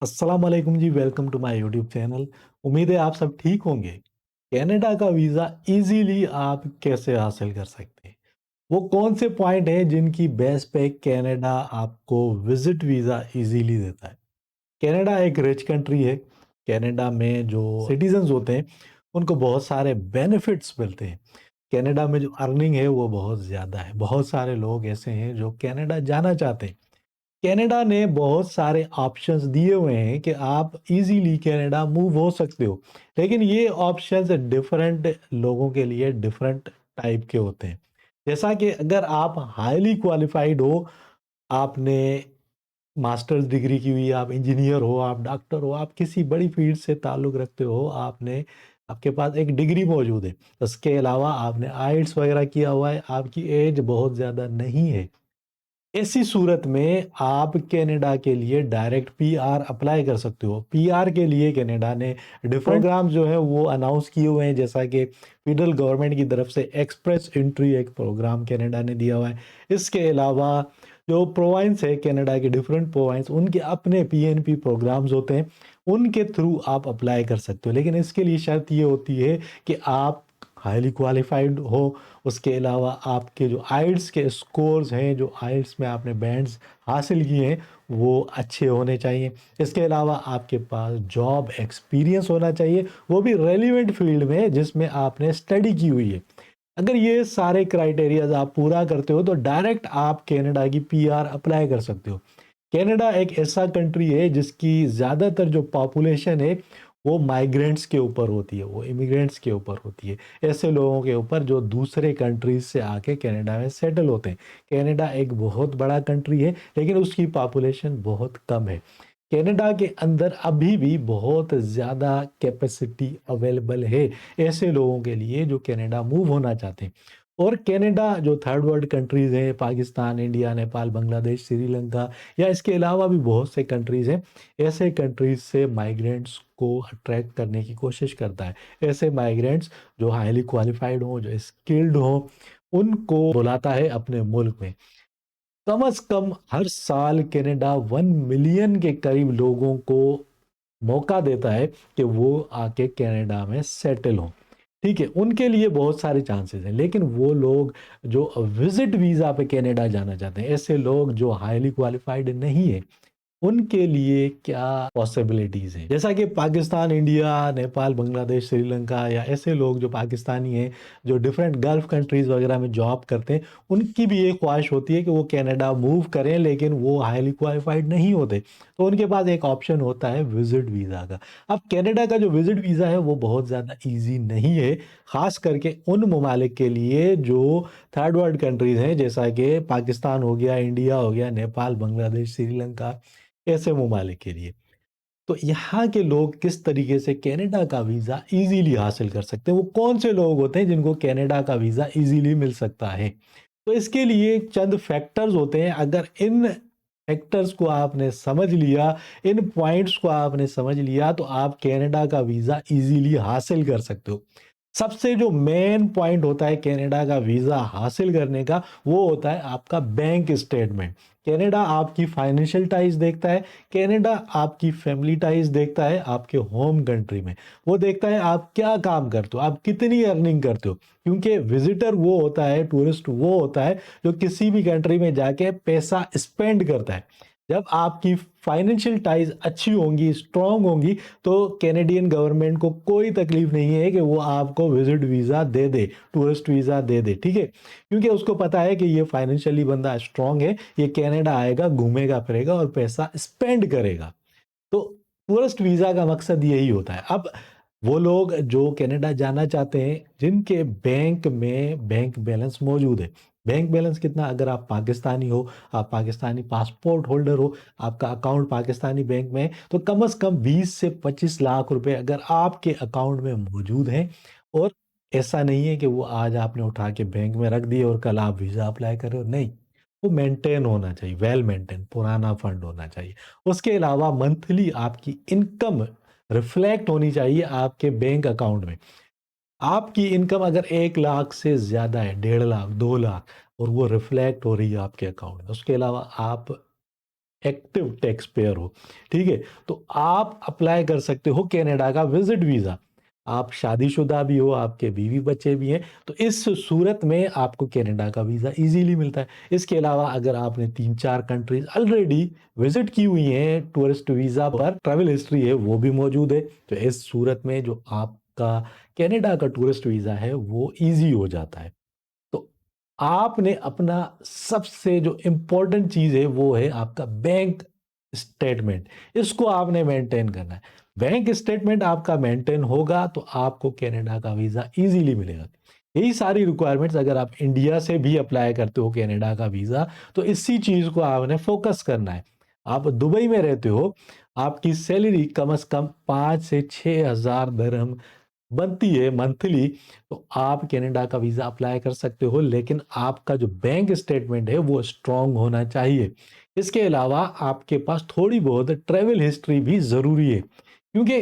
अस्सलाम वालेकुम जी, welcome to my YouTube channel. उम्मीद है आप सब ठीक होंगे। कनाडा का वीज़ा इज़ीली आप कैसे हासिल कर सकते हैं? वो कौन से पॉइंट हैं जिनकी बेस पे कनाडा आपको विज़िट वीज़ा इज़ीली देता है? कनाडा एक रिच कंट्री है। कनाडा में जो सिटीज़न्स होते हैं, उनको बहुत सारे बेनिफिट्स मिलते हैं। कनाडा में जो अर्निंग है वो बहुत ज़्यादा है। बहुत सारे लोग ऐसे हैं जो कनाडा जाना चाहते हैं। कनाडा ने बहुत सारे ऑप्शंस दिए हुए हैं कि आप इजीली कनाडा मूव हो सकते हो। लेकिन ये ऑप्शंस डिफरेंट लोगों के लिए डिफरेंट टाइप के होते हैं। जैसा कि अगर आप हाईली क्वालिफाइड हो, आपने मास्टर्स डिग्री की हुई है, आप इंजीनियर हो, आप डॉक्टर हो, आप किसी बड़ी फील्ड से ताल्लुक़ रखते हो, आपके पास एक डिग्री मौजूद है। उसके अलावा आपने आईएलटीएस वगैरह किया हुआ है, आपकी एज बहुत ज़्यादा नहीं है। ऐसी सूरत में आप कनाडा के लिए डायरेक्ट पीआर अप्लाई कर सकते हो। पीआर के लिए कनाडा ने डिफरेंट प्रोग्राम जो है वो अनाउंस किए हुए हैं, जैसा कि फेडरल गवर्नमेंट की तरफ से एक्सप्रेस एंट्री एक प्रोग्राम कनाडा ने दिया हुआ है। इसके अलावा जो प्रोविंस है कनाडा के डिफरेंट प्रोविंस, उनके अपने पीएनपी प्रोग्राम्स होते हैं, उनके थ्रू आप अप्लाई कर सकते हो। लेकिन इसके लिए शर्त ये होती है कि आप हाईली क्वालिफाइड हो। उसके अलावा आपके जो आइल्स के स्कोर्स हैं, जो आइल्स में आपने बैंड्स हासिल किए हैं, वो अच्छे होने चाहिए। इसके अलावा आपके पास जॉब एक्सपीरियंस होना चाहिए, वो भी रेलेवेंट फील्ड में जिसमें आपने स्टडी की हुई है। अगर ये सारे क्राइटेरियाज़ आप पूरा करते हो, तो डायरेक्ट आप कनाडा की पीआर अप्लाई कर सकते हो। कनाडा एक ऐसा कंट्री है जिसकी ज़्यादातर जो पॉपुलेशन है, वो माइग्रेंट्स के ऊपर होती है, वो इमिग्रेंट्स के ऊपर होती है। ऐसे लोगों के ऊपर जो दूसरे कंट्रीज़ से आके कनाडा में सेटल होते हैं। कनाडा एक बहुत बड़ा कंट्री है, लेकिन उसकी पॉपुलेशन बहुत कम है। कनाडा के अंदर अभी भी बहुत ज़्यादा कैपेसिटी अवेलेबल है, ऐसे लोगों के लिए जो कनाडा मूव होना चाहते हैं। और कनाडा जो थर्ड वर्ल्ड कंट्रीज़ हैं, पाकिस्तान, इंडिया, नेपाल, बांग्लादेश, श्रीलंका, या इसके अलावा भी बहुत से कंट्रीज़ हैं, ऐसे कंट्रीज़ से माइग्रेंट्स को अट्रैक्ट करने की कोशिश करता है। ऐसे माइग्रेंट्स जो हाईली क्वालिफाइड हों, जो स्किल्ड हों, उनको बुलाता है अपने मुल्क में। कम से कम हर साल कनाडा 1 मिलियन के करीब लोगों को मौका देता है कि वो आके कनाडा में सेटल हों। ठीक है, उनके लिए बहुत सारे चांसेस हैं, लेकिन वो लोग जो विज़िट वीज़ा पे कनाडा जाना चाहते हैं, ऐसे लोग जो हाईली क्वालिफाइड नहीं है, उनके लिए क्या पॉसिबिलिटीज़ हैं? जैसा कि पाकिस्तान, इंडिया, नेपाल, बांग्लादेश, श्रीलंका, या ऐसे लोग जो पाकिस्तानी हैं, जो डिफरेंट गल्फ़ कंट्रीज़ वगैरह में जॉब करते हैं, उनकी भी ये ख्वाहिश होती है कि वो कनाडा मूव करें, लेकिन वो हाईली क्वालिफ़ाइड नहीं होते। तो उनके पास एक ऑप्शन होता है विज़िट वीज़ा का। अब कनाडा का जो विज़िट वीज़ा है, वो बहुत ज़्यादा ईज़ी नहीं है, ख़ास करके उन ममालिक के लिए जो थर्ड वर्ल्ड कंट्रीज़ हैं, जैसा कि पाकिस्तान हो गया, इंडिया हो गया, नेपाल, बांग्लादेश, श्रीलंका, ऐसे ममालिक के लिए। तो यहाँ के लोग किस तरीके से कनाडा का वीज़ा ईज़िली हासिल कर सकते हैं? वो कौन से लोग होते हैं जिनको कनाडा का वीज़ा ईज़िली मिल सकता है? तो इसके लिए चंद फैक्टर्स होते हैं। अगर इन फैक्टर्स को आपने समझ लिया, इन पॉइंट्स को आपने समझ लिया, तो आप कनाडा का वीज़ा ईज़िली हासिल कर सकते हो। सबसे जो मेन पॉइंट होता है कनाडा का वीज़ा हासिल करने का, वो होता है आपका बैंक स्टेटमेंट। कनाडा आपकी फाइनेंशियल टाइज़ देखता है, कनाडा आपकी फैमिली टाइज़ देखता है आपके होम कंट्री में। वो देखता है आप क्या काम करते हो, आप कितनी अर्निंग करते हो। क्योंकि विज़िटर वो होता है, टूरिस्ट वो होता है, जो किसी भी कंट्री में जाके पैसा स्पेंड करता है। जब आपकी फाइनेंशियल टाइज़ अच्छी होंगी, स्ट्रॉन्ग होंगी, तो कैनेडियन गवर्नमेंट को कोई तकलीफ नहीं है कि वो आपको विज़िट वीज़ा दे दे, टूरिस्ट वीज़ा दे दे, ठीक है? क्योंकि उसको पता है कि ये फाइनेंशियली बंदा स्ट्रॉन्ग है, ये कनाडा आएगा, घूमेगा-फिरेगा और पैसा स्पेंड करेगा। तो टूरिस्ट वीज़ा का मकसद यही होता है। अब वो लोग जो कनाडा जाना चाहते हैं, जिनके बैंक में बैंक बैलेंस मौजूद है। बैंक बैलेंस कितना? अगर आप पाकिस्तानी हो, आप पाकिस्तानी पासपोर्ट होल्डर हो, आपका अकाउंट पाकिस्तानी बैंक में है, तो कम से कम 20 से 25 लाख रुपए अगर आपके अकाउंट में मौजूद हैं, और ऐसा नहीं है कि वो आज आपने उठा के बैंक में रख दिए और कल आप वीज़ा अप्लाई कर रहे हो, नहीं। वो मेंटेन होना चाहिए, वेल मेंटेन, पुराना फंड होना चाहिए। उसके अलावा मंथली आपकी इनकम रिफ्लेक्ट होनी चाहिए आपके बैंक अकाउंट में। आपकी इनकम अगर 1 लाख से ज़्यादा है, 1.5 लाख, 2 लाख, और वो रिफ्लेक्ट हो रही है आपके अकाउंट में। उसके अलावा आप एक्टिव टैक्स पेयर हो, ठीक है? तो आप अप्लाई कर सकते हो कनाडा का विज़िट वीज़ा। आप शादीशुदा भी हो, आपके बीवी-बच्चे भी हैं, तो इस सूरत में आपको कनाडा का वीज़ा ईज़िली मिलता है। इसके अलावा अगर आपने 3-4 कंट्रीज़ ऑलरेडी विज़िट की हुई हैं, टूरिस्ट वीज़ा पर ट्रैवल हिस्ट्री है, वो भी मौजूद है। तो इस सूरत में जो आपका कनाडा का टूरिस्ट वीज़ा है, वो ईज़ी हो जाता है। तो आपने अपना सबसे जो इम्पोर्टेंट चीज़ है वो है आपका बैंक स्टेटमेंट। इसको आपने मेंटेन करना है। बैंक स्टेटमेंट आपका मेंटेन होगा तो आपको कनाडा का वीज़ा ईज़िली मिलेगा। यही सारी रिक्वायरमेंट्स अगर आप इंडिया से भी अप्लाई करते हो कनाडा का वीज़ा तो इसी चीज़ को आपने फ़ोकस करना है। आप दुबई में रहते हो, आपकी सैलरी कम से कम 5 से 6,000 दिरहम बनती है मंथली, तो आप कनाडा का वीज़ा अप्लाई कर सकते हो, लेकिन आपका जो बैंक स्टेटमेंट है वो स्ट्रॉन्ग होना चाहिए। इसके अलावा आपके पास थोड़ी बहुत ट्रैवल हिस्ट्री भी ज़रूरी है, क्योंकि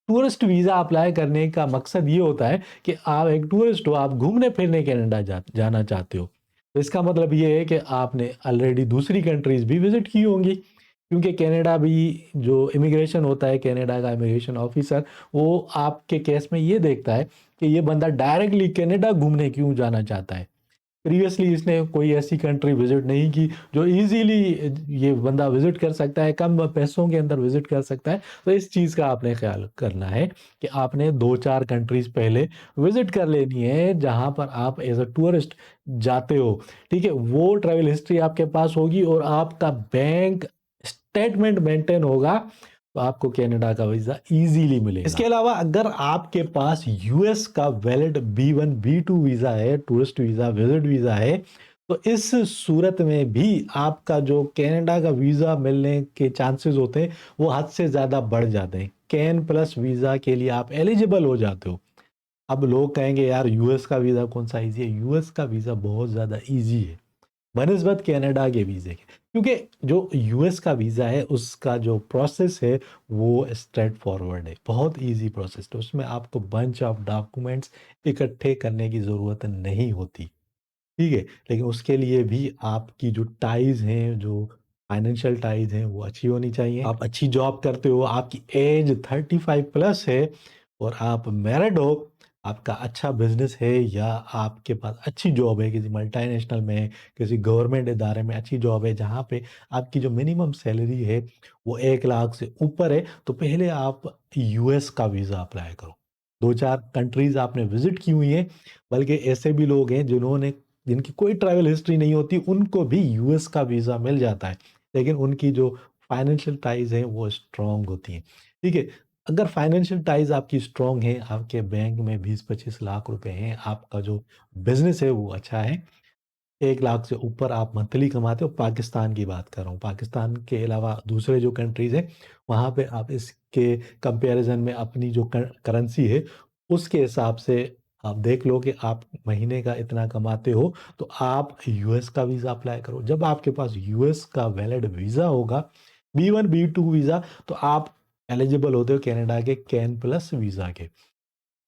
टूरिस्ट वीज़ा अप्लाई करने का मकसद ये होता है कि आप एक टूरिस्ट हो, आप घूमने-फिरने कनाडा जाना चाहते हो। तो इसका मतलब ये है कि आपने ऑलरेडी दूसरी कंट्रीज़ भी विज़िट की होंगी, क्योंकि कनाडा भी जो इमिग्रेशन होता है, कनाडा का इमिग्रेशन ऑफिसर, वो आपके केस में ये देखता है कि ये बंदा डायरेक्टली कनाडा घूमने क्यों जाना चाहता है। प्रीवियसली इसने कोई ऐसी कंट्री विज़िट नहीं की जो ईज़िली ये बंदा विज़िट कर सकता है, कम पैसों के अंदर विज़िट कर सकता है। तो इस चीज़ का आपने ख़्याल करना है कि आपने 2-4 कंट्रीज़ पहले विज़िट कर लेनी है, जहाँ पर आप एज़ अ टूरिस्ट जाते हो, ठीक है? वो ट्रैवल हिस्ट्री आपके पास होगी और आपका बैंक स्टेटमेंट मेंटेन होगा, तो आपको कनाडा का वीज़ा ईज़िली मिलेगा। इसके अलावा अगर आपके पास यूएस का वैलिड बी1, बी2 वीज़ा है, टूरिस्ट वीज़ा, विज़िट वीज़ा है, तो इस सूरत में भी आपका जो कनाडा का वीज़ा मिलने के चांसेस होते हैं, वो हद से ज़्यादा बढ़ जाते हैं। कैन प्लस वीज़ा के लिए आप एलिजिबल हो जाते हो। अब लोग कहेंगे यार यूएस का वीज़ा कौन-सा ईज़ी है? यूएस का वीज़ा बहुत ज़्यादा ईज़ी है। बनिस्बत कनाडा के वीज़े के, क्योंकि जो यूएस का वीज़ा है उसका जो प्रोसेस है वो स्ट्रेट फॉरवर्ड है, बहुत ईज़ी प्रोसेस, तो उसमें आपको बंच ऑफ डॉक्यूमेंट्स इकट्ठे करने की ज़रूरत नहीं होती, ठीक है? लेकिन उसके लिए भी आपकी जो टाइज़ हैं, जो फाइनेंशियल टाइज़ हैं वो अच्छी होनी चाहिए। आप अच्छी जॉब करते हो, आपकी एज 35 प्लस है और आप मैरिड हो, आपका अच्छा बिज़नेस है या आपके पास अच्छी जॉब है किसी मल्टीनेशनल में, किसी गवर्नमेंट इदारे में अच्छी जॉब है जहाँ पे आपकी जो मिनिमम सैलरी है वो 1 लाख से ऊपर है, तो पहले आप यूएस का वीज़ा अप्लाई करो। 2-4 कंट्रीज़ आपने विज़िट की हुई हैं, बल्कि ऐसे भी लोग हैं जिनकी कोई ट्रैवल हिस्ट्री नहीं होती, उनको भी यूएस का वीज़ा मिल जाता है। लेकिन उनकी जो फाइनेंशियल टाइज़ हैं, वो स्ट्रॉन्ग होती हैं। ठीक है? अगर फाइनेंशियल टाइज़ आपकी स्ट्रॉन्ग है, आपके बैंक में 20-25 लाख रुपए हैं, आपका जो बिज़नेस है, वो अच्छा है, 1 लाख से ऊपर आप मंथली कमाते हो, पाकिस्तान की बात कर रहा हूँ। पाकिस्तान के अलावा दूसरे जो कंट्रीज़ हैं, वहाँ पे आप इसके कंपैरिज़न में अपनी जो करेंसी है, उसके हिसाब से आप देख लो कि आप महीने का इतना कमाते हो, तो आप यूएस का वीज़ा अप्लाई करो। जब आपके पास यूएस का वैलिड वीज़ा होगा, बी1, बी2 वीज़ा, तो आप एलिजिबल होते हो कनाडा के कैन प्लस वीज़ा के।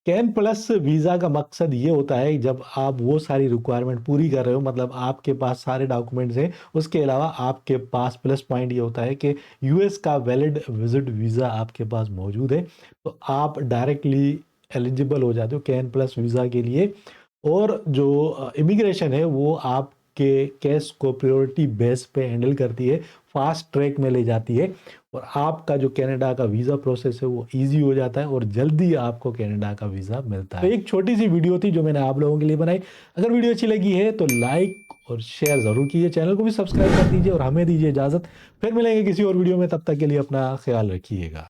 कैन प्लस वीज़ा का मकसद ये होता है जब आप वो सारी रिक्वायरमेंट पूरी कर रहे हो, मतलब आपके पास सारे डॉक्यूमेंट्स हैं, उसके अलावा आपके पास प्लस पॉइंट ये होता है कि यूएस का वैलिड विजिट वीज़ा आपके पास मौजूद है, तो आप डायरेक्टली एलिजिबल हो जाते हो कैन प्लस वीज़ा के लिए। और जो इमिग्रेशन है वो आपके केस को प्रायोरिटी बेस पे हैंडल करती है, फास्ट ट्रैक में ले जाती है और आपका जो कनाडा का वीज़ा प्रोसेस है वो ईज़ी हो जाता है और जल्दी आपको कनाडा का वीज़ा मिलता है। तो एक छोटी-सी वीडियो थी जो मैंने आप लोगों के लिए बनाई। अगर वीडियो अच्छी लगी है तो लाइक और शेयर ज़रूर कीजिए, चैनल को भी सब्सक्राइब कर दीजिए और हमें दीजिए इजाज़त। फिर मिलेंगे किसी और वीडियो में, तब तक के लिए अपना ख़्याल रखिएगा।